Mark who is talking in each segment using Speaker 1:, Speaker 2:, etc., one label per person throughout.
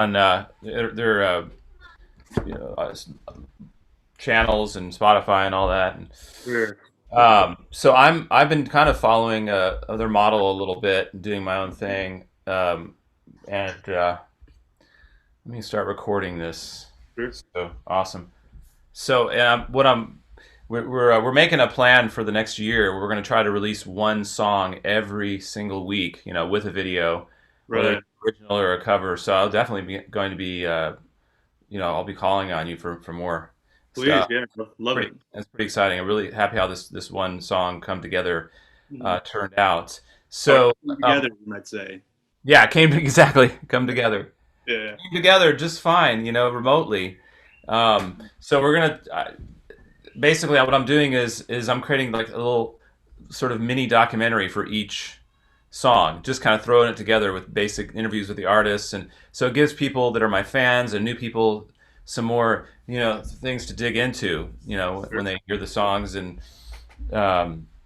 Speaker 1: on their channels and Spotify and all that. And,
Speaker 2: Sure.
Speaker 1: so I've been kind of following their model a little bit, and doing my own thing. And let me start recording this.
Speaker 2: Sure.
Speaker 1: So awesome. So what I'm we're making a plan for the next year. We're going to try to release one song every single week, with a video, whether
Speaker 2: Right.
Speaker 1: it's original or a cover. So I'll definitely be going to be, I'll be calling on you for more
Speaker 2: Please.
Speaker 1: stuff.
Speaker 2: Yeah. Love it.
Speaker 1: It's pretty exciting. I'm really happy how this one song come together
Speaker 2: Mhm.
Speaker 1: turned out.
Speaker 2: Or
Speaker 1: So
Speaker 2: came together, you might say.
Speaker 1: yeah, it came to, exactly come together.
Speaker 2: Yeah.
Speaker 1: Came together just fine, remotely. So we're gonna basically what I'm doing is I'm creating like a little sort of mini documentary for each song, just kind of throwing it together with basic interviews with the artists, and so it gives people that are my fans and new people some more things to dig into
Speaker 2: Sure.
Speaker 1: when they hear the songs. And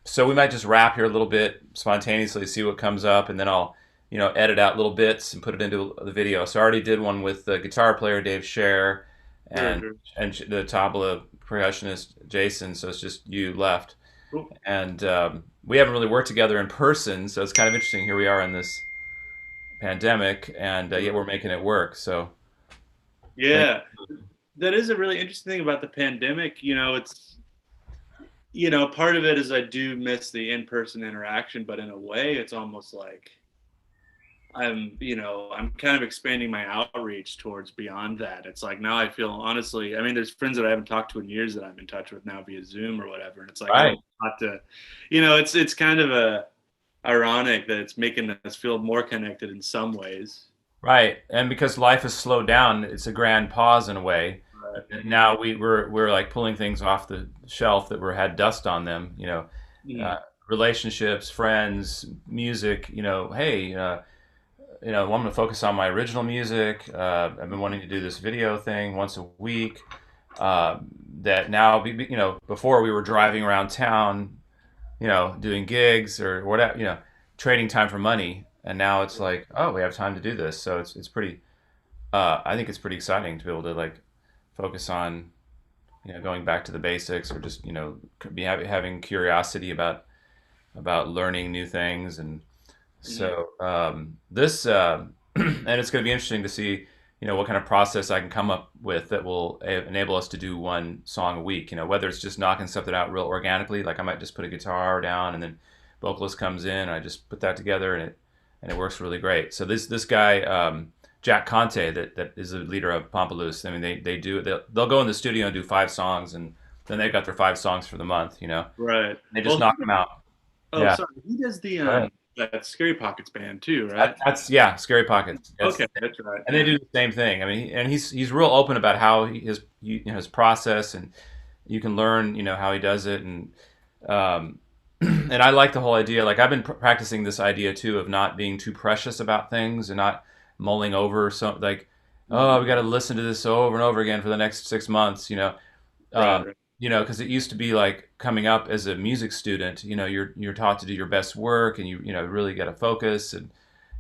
Speaker 1: so we might just rap here a little bit spontaneously, see what comes up, and then I'll edit out little bits and put it into the video. So I already did one with the guitar player Dave Scher
Speaker 2: Sure.
Speaker 1: and
Speaker 2: Sure.
Speaker 1: the tabla percussionist Jason. So it's just you left,
Speaker 2: Cool.
Speaker 1: and we haven't really worked together in person, so it's kind of interesting. Here we are in this pandemic, and yet we're making it work. So thank
Speaker 2: Yeah. That is a really interesting thing about the pandemic. Part of it is I do miss the in-person interaction, but in a way, it's almost like I'm kind of expanding my outreach towards beyond that. It's like now I feel honestly, I mean, there's friends that I haven't talked to in years that I'm in touch with now via Zoom or whatever, and it's like I
Speaker 1: right,
Speaker 2: don't have to, it's kind of ironic that it's making us feel more connected in some ways.
Speaker 1: right, and because life has slowed down, it's a grand pause in a way.
Speaker 2: Right.
Speaker 1: And now we're like pulling things off the shelf that were had dust on them.
Speaker 2: Mm.
Speaker 1: Uh, relationships, friends, music. Hey. I'm going to focus on my original music. I've been wanting to do this video thing once a week. Uh, that now, before we were driving around town, doing gigs or whatever, trading time for money. And now it's like, oh, we have time to do this. So it's pretty, I think it's pretty exciting to be able to like focus on, going back to the basics, or just, having curiosity about learning new things. And
Speaker 2: Mm.
Speaker 1: so this, and it's going to be interesting to see, what kind of process I can come up with that will enable us to do one song a week. Whether it's just knocking something out real organically, like I might just put a guitar down and then vocalist comes in, and I just put that together, and it works really great. So this guy, Jack Conte, that is the leader of Pompaloose. I mean, they'll go in the studio and do 5 songs, and then they've got their 5 songs for the month.
Speaker 2: Right.
Speaker 1: They just
Speaker 2: Well,
Speaker 1: knock them out.
Speaker 2: oh,
Speaker 1: Yeah.
Speaker 2: sorry. He does the
Speaker 1: Go ahead.
Speaker 2: that Scary Pockets band too, right?
Speaker 1: That's yeah, Scary Pockets.
Speaker 2: Okay, that's right.
Speaker 1: And they
Speaker 2: Yeah.
Speaker 1: do the same thing. I mean, and he's real open about how his process, and you can learn how he does it. And um, and I like the whole idea. Like I've been practicing this idea too of not being too precious about things, and not mulling over something like, oh, we
Speaker 2: Mhm.
Speaker 1: got to listen to this over and over again for the next 6 months.
Speaker 2: Right.
Speaker 1: Um,
Speaker 2: Right.
Speaker 1: because it used to be like coming up as a music student. You're taught to do your best work, and you really got to focus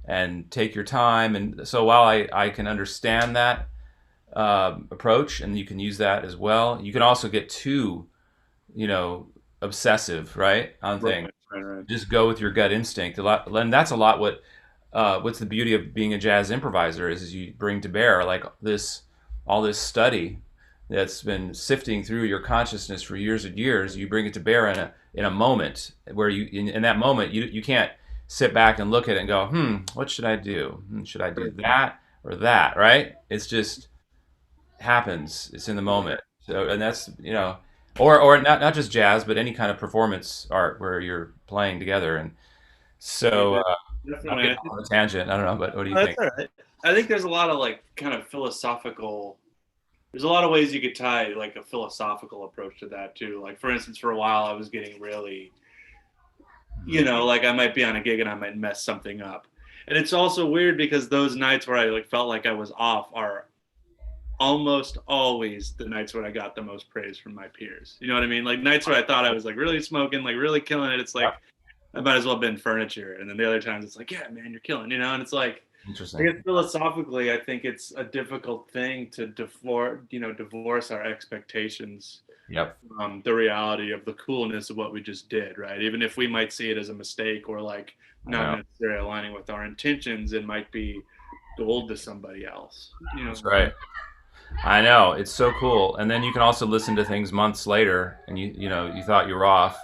Speaker 1: and take your time. And so while I can understand that approach, and you can use that as well, you can also get too, you know, obsessive, right, on
Speaker 2: Right.
Speaker 1: things.
Speaker 2: Right. Right.
Speaker 1: Just go with your gut instinct a lot, and that's a lot what's the beauty of being a jazz improviser is you bring to bear like all this study that's been sifting through your consciousness for years and years. You bring it to bear in a moment where in that moment you can't sit back and look at it and go, what should I do? Should I do that or that? Right? It's just happens. It's in the
Speaker 2: Right.
Speaker 1: moment. So, and that's or not just jazz, but any kind of performance art where you're playing together. And so
Speaker 2: Yeah,
Speaker 1: I'm
Speaker 2: definitely.
Speaker 1: getting off on a tangent. I don't know, but what do you
Speaker 2: Oh, that's
Speaker 1: think?
Speaker 2: all right. I think there's a lot of like kind of philosophical. There's a lot of ways you could tie like a philosophical approach to that too. Like for instance, for a while I was getting really, like I might be on a gig and I might mess something up. And it's also weird because those nights where I like felt like I was off are almost always the nights where I got the most praise from my peers. You know what I mean? Like nights where I thought I was like really smoking, like really killing it. It's
Speaker 1: Yeah.
Speaker 2: like I might as well have been furniture. And then the other times it's like, yeah, man, you're killing, and it's like I
Speaker 1: Interesting.
Speaker 2: guess philosophically, I think it's a difficult thing to divorce our expectations
Speaker 1: Yep.
Speaker 2: from the reality of the coolness of what we just did, right? Even if we might see it as a mistake or like
Speaker 1: I
Speaker 2: not
Speaker 1: know.
Speaker 2: necessarily aligning with our intentions, it might be gold to somebody else. You know
Speaker 1: That's
Speaker 2: what I
Speaker 1: right.
Speaker 2: mean?
Speaker 1: I know. It's so cool. And then you can also listen to things months later, and you thought you were off,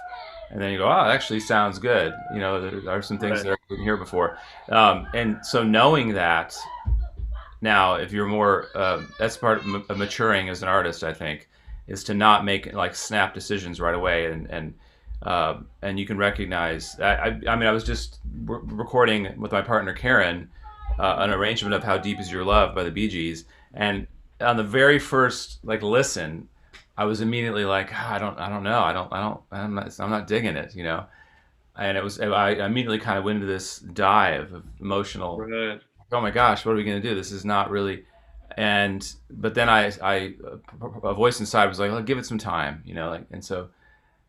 Speaker 1: and then you go, oh, it actually sounds good. There are some things
Speaker 2: Right.
Speaker 1: that I didn't hear before. And so knowing that now, if you're more, that's part of maturing as an artist, I think, is to not make like snap decisions right away, and you can recognize. I mean, I was just recording with my partner Karen, an arrangement of "How Deep Is Your Love" by the Bee Gees, and on the very first like listen, I was immediately like, "Ah, I don't know, I'm not digging it. And I immediately kind of went into this dive of emotional,
Speaker 2: Right.
Speaker 1: oh my gosh, what are we going to do? This is not really. And but then a voice inside was like, well, give it some time, like, and so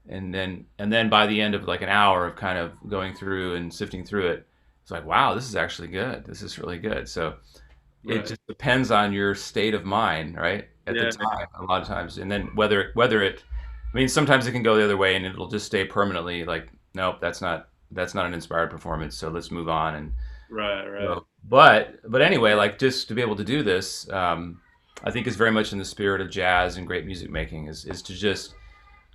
Speaker 1: and then by the end of like an hour of kind of going through and sifting through it, it's like, wow, this is actually good. This is really good. So it
Speaker 2: Right.
Speaker 1: just depends on your state of mind, right? At the
Speaker 2: Yeah.
Speaker 1: time, a lot of times, and then whether it, I mean, sometimes it can go the other way, and it'll just stay permanently like, nope, that's not an inspired performance. So let's move on. And
Speaker 2: Right. Right.
Speaker 1: so, but anyway, like just to be able to do this, I think is very much in the spirit of jazz and great music making is to just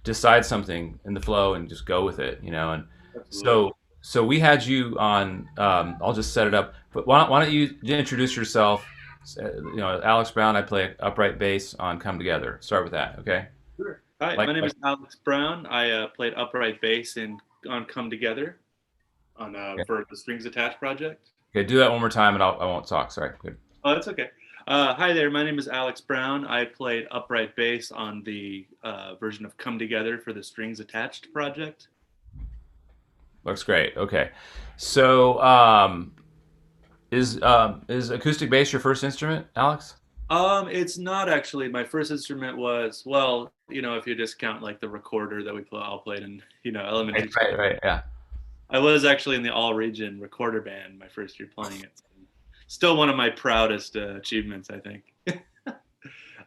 Speaker 1: decide something in the flow and just go with it. And
Speaker 2: Absolutely.
Speaker 1: so we had you on. I'll just set it up. But why don't you introduce yourself? Alex Browne. I play upright bass on "Come Together." Start with that, okay?
Speaker 2: Sure. Hi,
Speaker 1: Like,
Speaker 2: my name is Alex Browne. I played upright bass in on "Come Together" on
Speaker 1: okay,
Speaker 2: for the Strings Attached project.
Speaker 1: okay, do that one more time, and I won't talk. Sorry. Good.
Speaker 2: Oh, that's okay. Hi there. My name is Alex Browne. I played upright bass on the version of "Come Together" for the Strings Attached project.
Speaker 1: Looks great. Okay. So, is acoustic bass your first instrument, Alex?
Speaker 2: It's not actually. My first instrument was, well, if you discount like the recorder that we all played in,
Speaker 1: Right,
Speaker 2: elementary
Speaker 1: right,
Speaker 2: school.
Speaker 1: right. Yeah.
Speaker 2: I was actually in the all region recorder band my first year playing it. Still one of my proudest achievements, I think.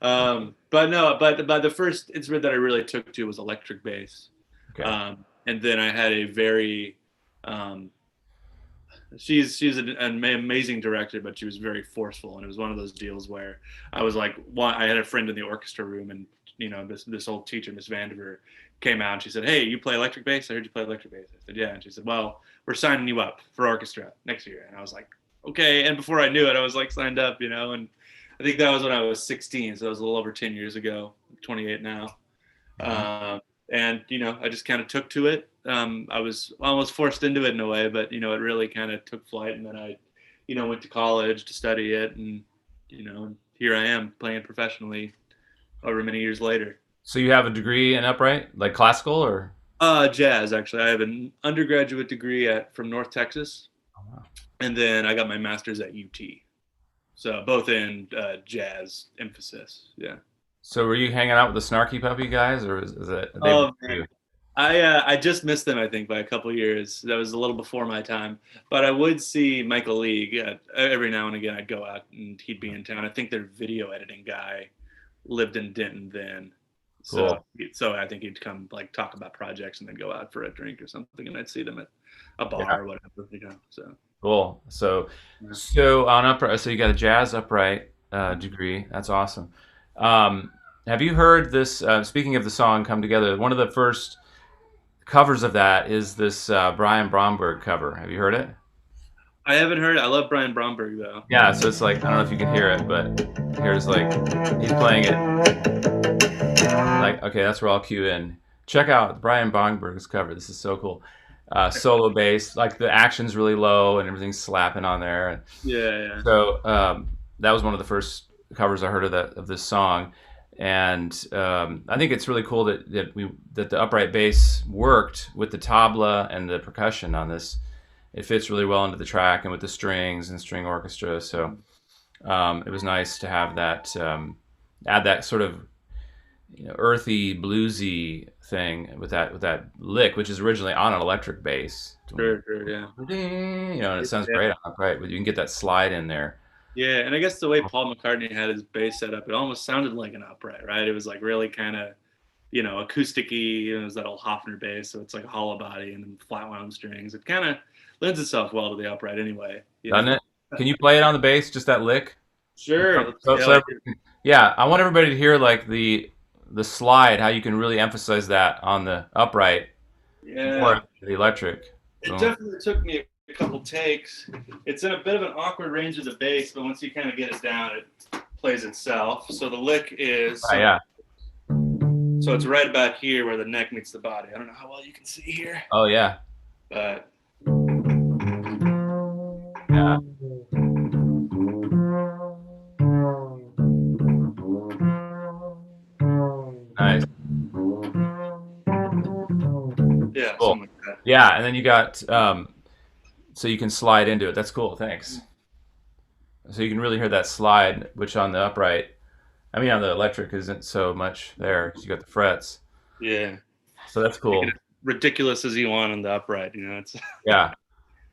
Speaker 2: But no, but the first instrument that I really took to was electric bass.
Speaker 1: Okay.
Speaker 2: And then I had a very um, she's an amazing director, but she was very forceful, and it was one of those deals where I was like, I had a friend in the orchestra room, and this old teacher, Miss Vandiver, came out and she said, "Hey, you play electric bass? I heard you play electric bass." I said, "Yeah," and she said, "Well, we're signing you up for orchestra next year," and I was like, "Okay." And before I knew it, I was like signed up, and I think that was when I was 16, so that was a little over 10 years ago. I'm 28 now.
Speaker 1: Mhm.
Speaker 2: And I just kind of took to it. I was almost forced into it in a way, but it really kind of took flight. And then I, went to college to study it, and here I am playing professionally over many years later.
Speaker 1: So you have a degree in upright, like classical, or?
Speaker 2: Jazz, actually. I have an undergraduate degree from North Texas,
Speaker 1: Oh, wow.
Speaker 2: and then I got my master's at UT. So both in jazz emphasis. Yeah.
Speaker 1: So were you hanging out with the Snarky Puppy guys, or is it they were
Speaker 2: Oh man,
Speaker 1: you?
Speaker 2: I just missed them. I think by a couple years. That was a little before my time. But I would see Michael League every now and again. I'd go out and he'd be in town. I think their video editing guy lived in Denton then. So
Speaker 1: Cool.
Speaker 2: so I think he'd come like talk about projects and then go out for a drink or something, and I'd see them at a
Speaker 1: Yeah.
Speaker 2: bar or whatever. So
Speaker 1: Cool. So
Speaker 2: yeah.
Speaker 1: so on upright, so you got a jazz upright degree. That's awesome. Have you heard this? Speaking of the song "Come Together," one of the first covers of that is this Brian Bromberg cover. Have you heard it?
Speaker 2: I haven't heard. I love Brian Bromberg though.
Speaker 1: Yeah. So it's like, I don't know if you can hear it, but here's like he's playing it. Like, okay, that's where I'll cue in. Check out Brian Bromberg's cover. This is so cool. Solo bass, like the action's really low and everything's slapping on there. And
Speaker 2: Yeah, yeah.
Speaker 1: so that was one of the first covers I heard of this song, and I think it's really cool that the upright bass worked with the tabla and the percussion on this. It fits really well into the track and with the strings and string orchestra. So it was nice to have that, add that sort of earthy, bluesy thing with that lick, which is originally on an electric bass.
Speaker 2: Sure, sure, yeah.
Speaker 1: And it sounds
Speaker 2: Yeah.
Speaker 1: great on upright, but you can get that slide in there.
Speaker 2: Yeah, and I guess the way Paul McCartney had his bass set up, it almost sounded like an upright, right? It was like really kind of, acousticy. It was that old Hofner bass, so it's like a hollow body and then flat wound strings. It kind of lends itself well to the upright anyway.
Speaker 1: Doesn't it? Can you play it on the bass, just that lick?
Speaker 2: Sure.
Speaker 1: So yeah, I want everybody to hear like the slide, how you can really emphasize that on the upright
Speaker 2: Yeah.
Speaker 1: more the electric.
Speaker 2: It
Speaker 1: Boom.
Speaker 2: definitely took me a couple takes. It's in a bit of an awkward range of the bass, but once you kind of get it down, it plays itself. So the lick is
Speaker 1: Oh, yeah.
Speaker 2: so it's right about here where the neck meets the body. I don't know how well you can see here,
Speaker 1: Oh yeah.
Speaker 2: but
Speaker 1: Yeah. Nice.
Speaker 2: yeah,
Speaker 1: Cool.
Speaker 2: something like that.
Speaker 1: Yeah, and then you got so you can slide into it. That's cool. Thanks. So you can really hear that slide, which on the upright, I mean on the electric isn't so much there because you got the frets.
Speaker 2: Yeah.
Speaker 1: So that's
Speaker 2: Make it
Speaker 1: cool.
Speaker 2: as ridiculous as you want on the upright, it's
Speaker 1: Yeah.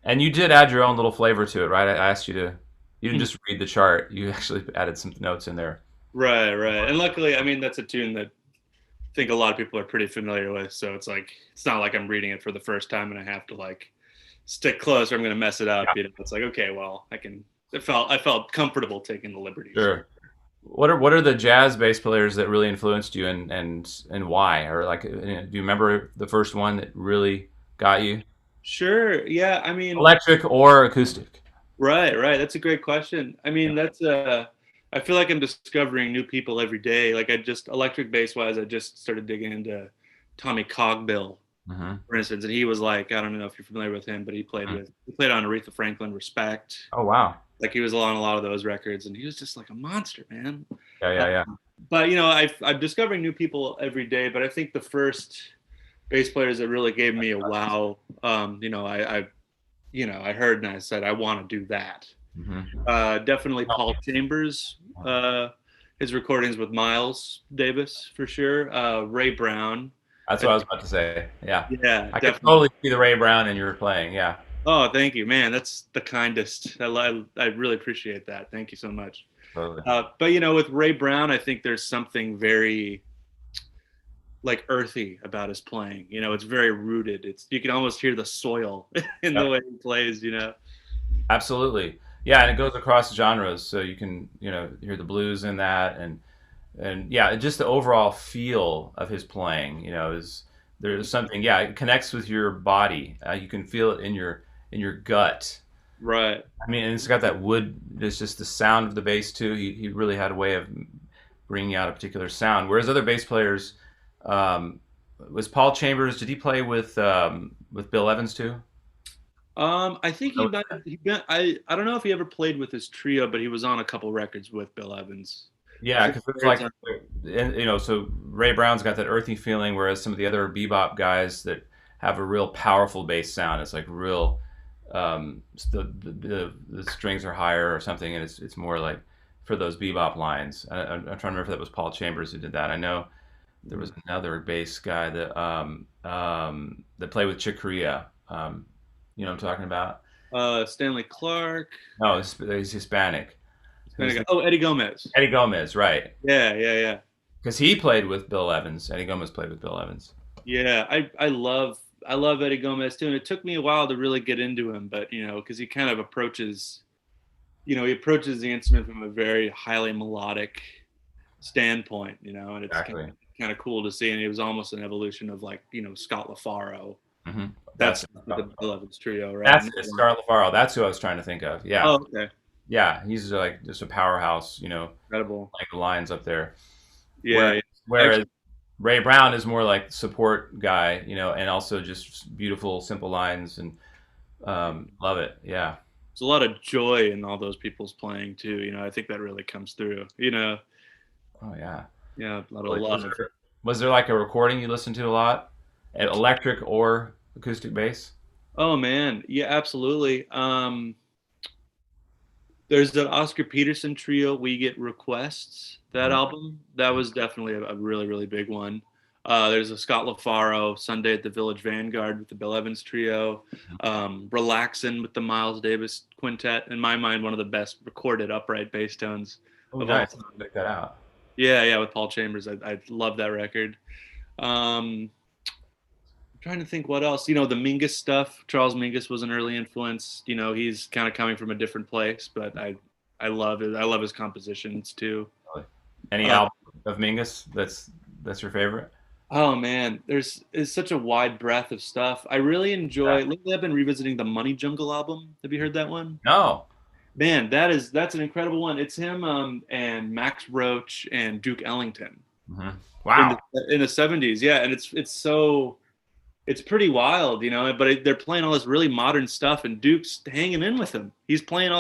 Speaker 1: And you did add your own little flavor to it, right? I asked you to. You didn't just read the chart. You actually added some notes in there.
Speaker 2: right, right. And luckily, I mean, that's a tune that I think a lot of people are pretty familiar with. So it's not like I'm reading it for the first time and I have to like stick close or I'm going to mess it up. It's like, okay, well, I felt comfortable taking the liberties.
Speaker 1: Sure. What are the jazz bass players that really influenced you and why? Or like, do you remember the first one that really got you?
Speaker 2: Sure. Yeah. I mean,
Speaker 1: Electric or acoustic?
Speaker 2: right, right. That's a great question. I mean, I feel like I'm discovering new people every day. Like electric bass wise, I just started digging into Tommy Cogbill,
Speaker 1: Hmm.
Speaker 2: for instance, and he was like, I don't know if you're familiar with him, but he played on Aretha Franklin, Respect.
Speaker 1: Oh wow.
Speaker 2: Like he was on a lot of those records, and he was just like a monster, man.
Speaker 1: Yeah,
Speaker 2: Uh,
Speaker 1: yeah, yeah.
Speaker 2: but I'm discovering new people every day. But I think the first bass players that really gave me a wow, I heard and I said I want to do that.
Speaker 1: Hmm.
Speaker 2: Definitely Paul Chambers, his recordings with Miles Davis for sure. Ray Browne.
Speaker 1: That's what I was about to say. Yeah,
Speaker 2: Yeah,
Speaker 1: I could
Speaker 2: definitely.
Speaker 1: totally see the Ray Brown and you were playing. Yeah,
Speaker 2: Oh, thank you, man. That's the kindest. I really appreciate that. Thank you so much.
Speaker 1: totally.
Speaker 2: But with Ray Browne, I think there's something very like earthy about his playing. It's very rooted. You can almost hear the soil in the
Speaker 1: Yep.
Speaker 2: way he plays.
Speaker 1: Absolutely. Yeah, and it goes across genres, so you can hear the blues in that, and yeah, just the overall feel of his playing. Is there's something. Yeah, it connects with your body. You can feel it in your gut.
Speaker 2: Right.
Speaker 1: I mean, and it's got that wood. There's just the sound of the bass too. He really had a way of bringing out a particular sound. Whereas other bass players, um, was Paul Chambers? Did he play with Bill Evans too?
Speaker 2: I think he might. I don't know if he ever played with his trio, but he was on a couple records with Bill Evans. I
Speaker 1: Yeah,
Speaker 2: think
Speaker 1: because it's
Speaker 2: there's
Speaker 1: like, and so Ray Brown's got that earthy feeling, whereas some of the other bebop guys that have a real powerful bass sound, it's like real, the strings are higher or something, and it's more like for those bebop lines. I'm trying to remember if that was Paul Chambers who did that. I know there was another bass guy that played with Chick Corea. You know what I'm talking about?
Speaker 2: Stanley Clark.
Speaker 1: No, he's Hispanic. Who's the
Speaker 2: Oh, Eddie Gomez.
Speaker 1: Eddie Gomez, right?
Speaker 2: Yeah, yeah, yeah,
Speaker 1: Because he played with Bill Evans. Eddie Gomez played with Bill Evans.
Speaker 2: yeah. I love Eddie Gomez too, and it took me a while to really get into him, but because he kind of approaches the instrument from a very highly melodic standpoint, and it's
Speaker 1: Exactly.
Speaker 2: kind of cool to see. And it was almost an evolution of like Scott LaFaro.
Speaker 1: Hmm.
Speaker 2: That's
Speaker 1: That's
Speaker 2: the Bill Evans trio, right?
Speaker 1: that's it. Scarlett LaFaro. That's who I was trying to think of. Yeah,
Speaker 2: Oh, okay.
Speaker 1: yeah. He's like just a powerhouse.
Speaker 2: Incredible.
Speaker 1: Like the lines up there.
Speaker 2: Yeah,
Speaker 1: Where
Speaker 2: yeah.
Speaker 1: whereas
Speaker 2: Actually,
Speaker 1: Ray Brown is more like support guy. And also just beautiful, simple lines and love it. Yeah.
Speaker 2: there's a lot of joy in all those people's playing too. I think that really comes through.
Speaker 1: Oh yeah.
Speaker 2: Yeah, a lot of
Speaker 1: Like, was
Speaker 2: love.
Speaker 1: there was there like a recording you listened to a lot, electric or acoustic bass?
Speaker 2: Oh man, yeah, absolutely. There's that Oscar Peterson trio, We Get Requests. That
Speaker 1: Mhm.
Speaker 2: album, that was definitely a really really big one. There's a Scott LaFaro, Sunday at the Village Vanguard with the Bill Evans Trio, Relaxin' with the Miles Davis Quintet. In my mind, one of the best recorded upright bass tones
Speaker 1: Oh,
Speaker 2: of all
Speaker 1: nice.
Speaker 2: time.
Speaker 1: Check that out.
Speaker 2: Yeah, yeah, with Paul Chambers. I love that record. Um, I'm trying to think what else. The Mingus stuff. Charles Mingus was an early influence. He's kind of coming from a different place, but I love it. I love his compositions too.
Speaker 1: Really. Any
Speaker 2: Uh,
Speaker 1: album of Mingus that's your favorite?
Speaker 2: oh man, there's such a wide breadth of stuff. I really
Speaker 1: Yeah.
Speaker 2: enjoy. Lately, I've been revisiting the Money Jungle album. Have you heard that one?
Speaker 1: No.
Speaker 2: Man, that's an incredible one. It's him and Max Roach and Duke Ellington
Speaker 1: Hmm.
Speaker 2: in
Speaker 1: Wow.
Speaker 2: the 70s. Yeah, and it's pretty wild, but they're playing all this really modern stuff, and Duke's hanging in with them. He's playing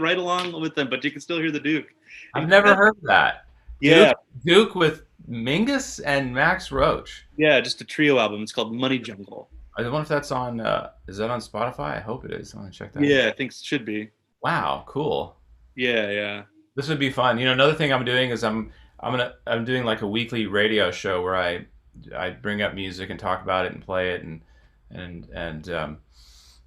Speaker 2: right along with them, but you can still hear the Duke.
Speaker 1: I've never
Speaker 2: Incredible.
Speaker 1: heard that. Duke
Speaker 2: Yeah,
Speaker 1: Duke with Mingus and Max Roach.
Speaker 2: yeah, just a trio album. It's called Money Jungle.
Speaker 1: I wonder if that's on. Is that on Spotify? I hope it is. I want to check that out.
Speaker 2: Yeah, I think it should be.
Speaker 1: Wow, cool.
Speaker 2: Yeah, yeah.
Speaker 1: This would be fun. Another thing I'm doing is I'm doing like a weekly radio show where I bring up music and talk about it and play it and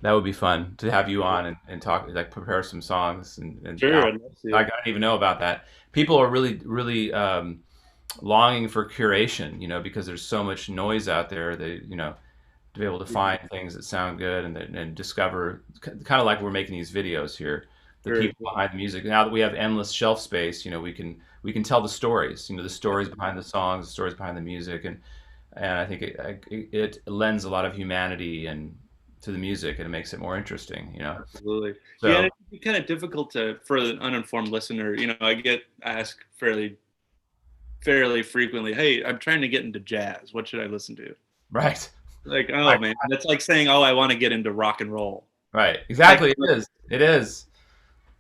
Speaker 1: that would be fun to have you on and talk like prepare some songs and
Speaker 2: Sure, I'd
Speaker 1: albums.
Speaker 2: love
Speaker 1: Like,
Speaker 2: to.
Speaker 1: I don't even know about that. People are really longing for curation, because there's so much noise out there. To be able to find things that sound good and discover kind of like we're making these videos here, the
Speaker 2: Sure.
Speaker 1: people behind the music. Now that we have endless shelf space, we can tell the stories, the stories behind the songs, the stories behind the music, and I think it lends a lot of humanity and to the music, and it makes it more interesting.
Speaker 2: Absolutely. Yeah, and
Speaker 1: So
Speaker 2: it can be kind of difficult for an uninformed listener. I get asked fairly frequently, "Hey, I'm trying to get into jazz. What should I listen to?"
Speaker 1: right,
Speaker 2: Like, oh
Speaker 1: right,
Speaker 2: man, that's like saying, "Oh, I want to get into rock and roll."
Speaker 1: right,
Speaker 2: Like,
Speaker 1: exactly. It is,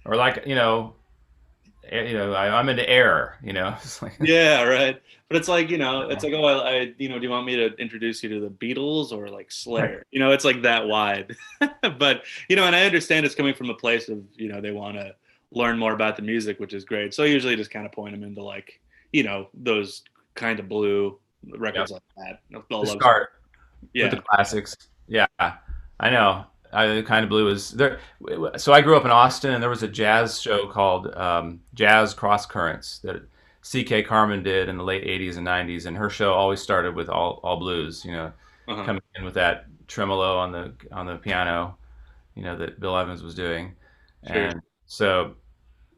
Speaker 1: or like I'm into air. It's like
Speaker 2: yeah, right. But it's like, it's like, oh, do you want me to introduce you to the Beatles or like Slayer? It's like that wide. But, and I understand it's coming from a place of, they want to learn more about the music, which is great. So I usually just kind of point them into like, those kind of blue
Speaker 1: Yep.
Speaker 2: records like that.
Speaker 1: To start with the
Speaker 2: Yeah.
Speaker 1: classics. Yeah, I know. Kind of Blue is there. So I grew up in Austin, and there was a jazz show called Jazz Cross Currents that C.K. Carmen did in the late '80s and '90s, and her show always started with all blues.
Speaker 2: Uh-huh.
Speaker 1: Coming in with that tremolo on the piano, that Bill Evans was doing,
Speaker 2: Sure.
Speaker 1: and so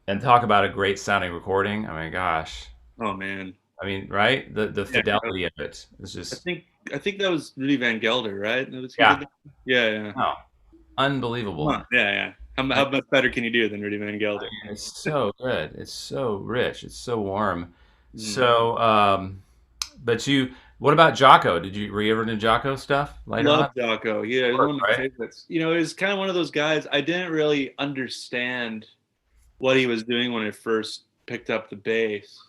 Speaker 1: and talk about a great sounding recording. I mean, gosh,
Speaker 2: Oh man.
Speaker 1: I mean, right? The
Speaker 2: Yeah.
Speaker 1: fidelity of it is
Speaker 2: I
Speaker 1: just
Speaker 2: think I think that was Rudy Van Gelder, right? That was he did
Speaker 1: yeah,
Speaker 2: that? Yeah, yeah.
Speaker 1: oh, unbelievable.
Speaker 2: Huh. Yeah, yeah. How much better can you do than Rudy Van Gelder?
Speaker 1: It's so good. It's so rich. It's so warm.
Speaker 2: Mm.
Speaker 1: So, but what about Jocko? Were you ever into Jocko stuff later
Speaker 2: Love
Speaker 1: on?
Speaker 2: Jocko. Yeah,
Speaker 1: Of
Speaker 2: he's
Speaker 1: course,
Speaker 2: one of my
Speaker 1: right?
Speaker 2: favorites. He's kind of one of those guys. I didn't really understand what he was doing when I first picked up the bass.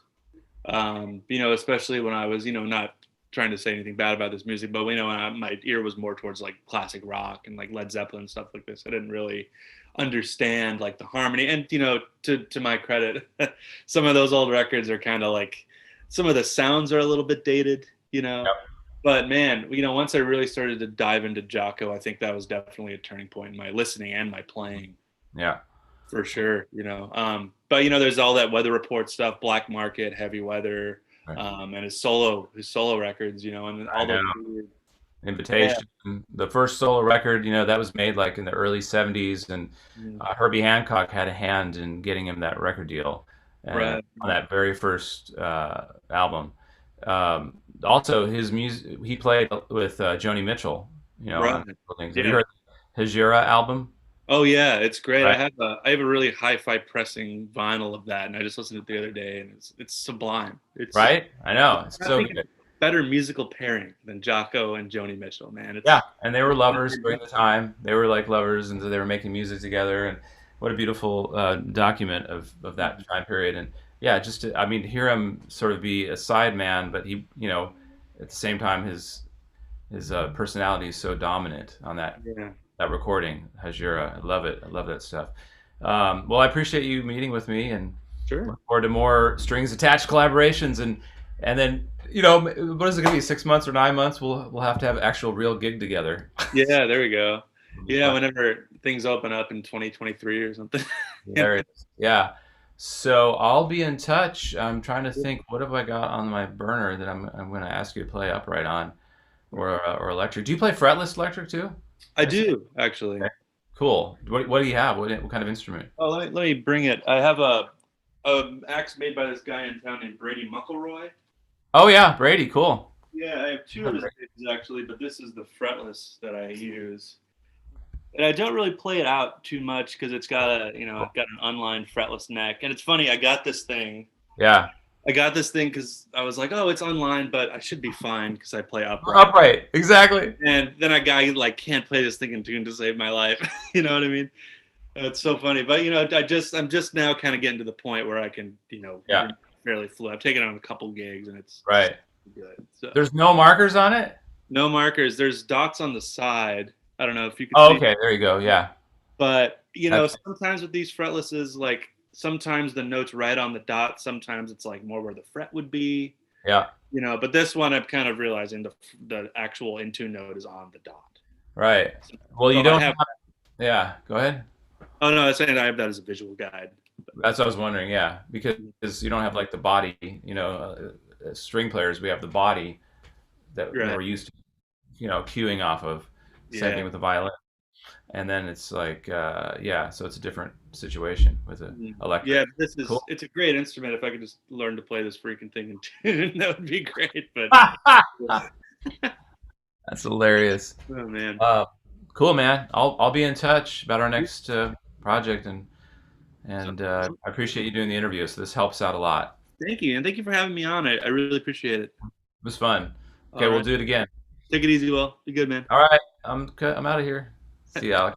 Speaker 2: Especially when I was, not trying to say anything bad about this music, but when my ear was more towards like classic rock and like Led Zeppelin and stuff like this. I didn't really understand like the harmony. And to my credit, some of those old records are kind of like some of the sounds are a little bit dated,
Speaker 1: Yep.
Speaker 2: But man, once I really started to dive into Jocko, I think that was definitely a turning point in my listening and my playing
Speaker 1: Yeah.
Speaker 2: for sure. But there's all that Weather Report stuff, Black Market, Heavy Weather,
Speaker 1: Right.
Speaker 2: and his solo records, and
Speaker 1: I
Speaker 2: all those.
Speaker 1: know.
Speaker 2: Yeah,
Speaker 1: Invitation, the first solo record, that was made like in the early '70s, and Herbie Hancock had a hand in getting him that record deal, and
Speaker 2: right,
Speaker 1: on that very first album. Also, his music, he played with Joni Mitchell,
Speaker 2: right,
Speaker 1: on things. Have you
Speaker 2: yeah.
Speaker 1: heard his Jura album?
Speaker 2: Oh yeah, it's great. I
Speaker 1: Right,
Speaker 2: have a really hi-fi pressing vinyl of that, and I just listened to it the other day, and it's sublime.
Speaker 1: right. I know it's
Speaker 2: I
Speaker 1: so
Speaker 2: think
Speaker 1: good.
Speaker 2: better musical pairing than Jocko and Joni Mitchell, man.
Speaker 1: Yeah, and they were lovers during the time. They were like lovers, and so they were making music together. And what a beautiful document of that time period. And yeah, I mean, to hear him sort of be a side man, but he, at the same time, his personality is so dominant on
Speaker 2: Yeah,
Speaker 1: that recording, Hajira. I love it. I love that stuff. Well, I appreciate you meeting with me, and
Speaker 2: sure.
Speaker 1: look forward to more strings attached collaborations. And And then, you know, what is it going to be? 6 months or 9 months? We'll have to have actual real gig together.
Speaker 2: Yeah, there we go.
Speaker 1: It'll be
Speaker 2: Yeah,
Speaker 1: fun.
Speaker 2: whenever things open up in 2023 or something.
Speaker 1: Hilarious. Yeah. So I'll be in touch. I'm trying to think. What have I got on my burner that I'm going to ask you to play upright on, or electric? Do you play fretless electric too?
Speaker 2: I
Speaker 1: I assume.
Speaker 2: do actually.
Speaker 1: Okay. Cool. What do you have? What kind of instrument?
Speaker 2: Oh, let me bring it. I have a axe made by this guy in town named Brady Muckleroy.
Speaker 1: Oh yeah, Brady. Cool.
Speaker 2: Yeah, I have two of his cases actually, but this is the fretless that I use. And I don't really play it out too much because it's got it's got an unlined fretless neck. And it's funny,
Speaker 1: Yeah.
Speaker 2: I got this thing because I was like, oh, it's unlined, but I should be fine because I play upright.
Speaker 1: Upright. Exactly.
Speaker 2: And then a guy like can't play this thing in tune to save my life. You know what I mean? It's so funny. But I'm just now kind of getting to the point where I can,
Speaker 1: Yeah.
Speaker 2: fairly fluid. I've taken on a couple gigs and it's
Speaker 1: Right.
Speaker 2: good. So
Speaker 1: There's no markers on it?
Speaker 2: no markers. There's dots on the side. I don't know if you could
Speaker 1: Oh,
Speaker 2: see,
Speaker 1: okay. There you go. Yeah.
Speaker 2: but
Speaker 1: That's
Speaker 2: sometimes with these fretlesses, like sometimes the note's right on the dot. Sometimes it's like more where the fret would be.
Speaker 1: yeah.
Speaker 2: But this one I'm kind of realizing the actual in tune note is on the dot.
Speaker 1: Right. Well,
Speaker 2: So
Speaker 1: you
Speaker 2: I
Speaker 1: don't
Speaker 2: have.
Speaker 1: have. Yeah. Go ahead.
Speaker 2: Oh no, I was saying I have that as a visual guide.
Speaker 1: That's what I was wondering. Yeah, because you don't have like the body. String players, we have the body that
Speaker 2: Right.
Speaker 1: we're used to, cueing off of. Same
Speaker 2: Yeah.
Speaker 1: thing with the violin. And then it's like, yeah, so it's a different situation with the
Speaker 2: Mhm.
Speaker 1: electric.
Speaker 2: Yeah,
Speaker 1: Cool.
Speaker 2: it's a great instrument. If I could just learn to play this freaking thing in tune, that would be great. But
Speaker 1: That's hilarious.
Speaker 2: oh man,
Speaker 1: Uh, cool, man. I'll be in touch about our next project, and I appreciate you doing the interview. So this helps out a lot.
Speaker 2: thank you, and thank you for having me on. I really appreciate it.
Speaker 1: It was fun. Okay,
Speaker 2: All
Speaker 1: we'll
Speaker 2: right,
Speaker 1: do it again.
Speaker 2: take it easy, Will. Be good, man.
Speaker 1: All right, I'm out of here. See you, Alex.